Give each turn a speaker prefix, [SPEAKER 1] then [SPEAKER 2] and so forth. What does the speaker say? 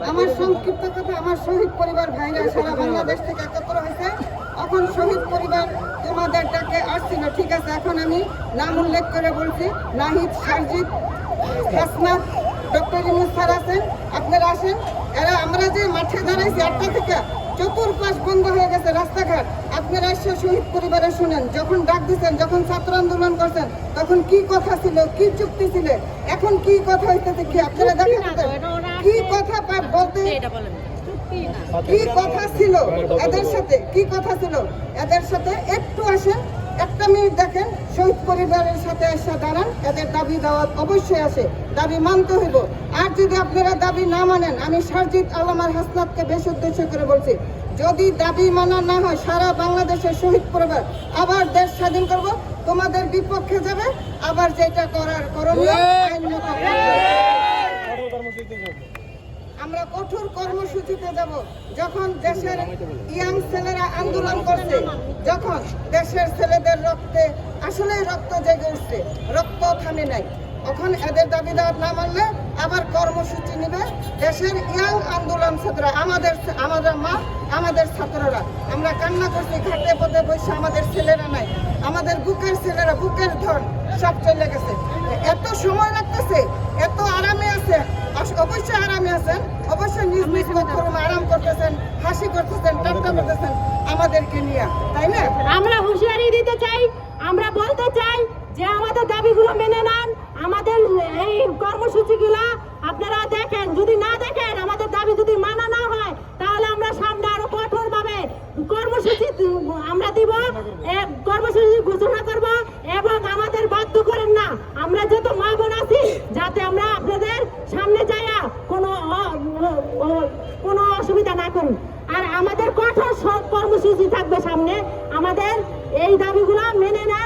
[SPEAKER 1] আমার সংক্ষিপ্ত কথা, আমার শহীদ পরিবার ভাইরা সারা বাংলাদেশ থেকে একত্র হয়েছে। এখন শহীদ পরিবার তোমাদের ডাকে আসছিল, ঠিক আছে। এখন আমি নাম উল্লেখ করে বলছি, নাহিদ, সারজিৎ, হাসনাত, ডক্টর ইউনূস স্যার আছেন, আপনারা আসেন। এরা আমরা যে মাঠে দাঁড়াইছি 8টা থেকে, চতুর্পাশ বন্ধ হয়ে গেছে রাস্তাঘাট। আপনারা এসে শহীদ পরিবারে শুনেন, যখন ডাক দিচ্ছেন, যখন ছাত্র আন্দোলন করছেন, তখন কি কথা ছিল, কি চুক্তি ছিল, এখন কি কথা হইতেছে, কি আপনারা দেখেন কি কথা বলতে, কি কথা ছিল এদের সাথে, কি কথা ছিল এদের সাথে। একটু আসেন, একটা মিনিট দেখেন, শহীদ পরিবারের সাথে এসে দাঁড়ান। এদের দাবি দাওয়াত অবশ্যই আছে, দাবি মানতে হইব। আর যদি আপনারা দাবি না মানেন, আমি সারজিৎ আলম আর হাসনাতকে বেশ উদ্দেশ্য করে বলছি, যদি দাবি মানা না হয়, সারা বাংলাদেশের শহীদ পরিবার আবার দেশ স্বাধীন করব, তোমাদের বিপক্ষে যাবে, আবার যেটা করার করণীয় আইনগত আমরা কঠোর কর্মসূচিতে যাব। যখন দেশের ইয়াং ছেলেরা আন্দোলন করছে, যখন দেশের ছেলেদের রক্তে আসলে রক্ত জেগে উঠছে, রক্ত থামে নাই, তখন এদের দাবি দাওয়াত না মানলে আবার কর্মসূচি নেবে দেশের ইয়াং আন্দোলন ছাত্ররা, আমাদের মা, আমাদের ছাত্ররা। আমরা কান্না করছি ঘাটে পথে বসে, আমাদের ছেলেরা নাই, আমাদের বুকের ছেলেরা, বুকের ধন সব চলে গেছে। এত সময় লাগতেছে, এত আরামে আছে, অবশ্যই আরামে আছেন, অবশ্যই নিজ নিজ কক্ষরুমে আরাম করতেছেন, হাসি করতেছেন, ঠাট্টা করতেছেন আমাদেরকে নিয়ে, তাই না?
[SPEAKER 2] আমরা হুঁশিয়ারি দিতে চাই, আমরা বলতে চাই যে আমাদের দাবিগুলো মেনে নেন। আমাদের এই কর্মসূচিগুলো আপনারা দেখেন, যদি না দেখেন, আমাদের দাবি যদি মানা না হয়, তাহলে আমরা সামনে আরো কঠোরভাবে কর্মসূচি আমরা দিব, কর্মসূচি ঘোষণা করব। এবং আমাদের বাধ্য করেন না, আমরা যত মা বোন আছি, যাতে আমরা আপনাদের সামনে যাইয়া কোনো অসুবিধা না করি। আর আমাদের কঠোর কর্মসূচি থাকবে সামনে। আমাদের এই দাবিগুলো মেনে নেন।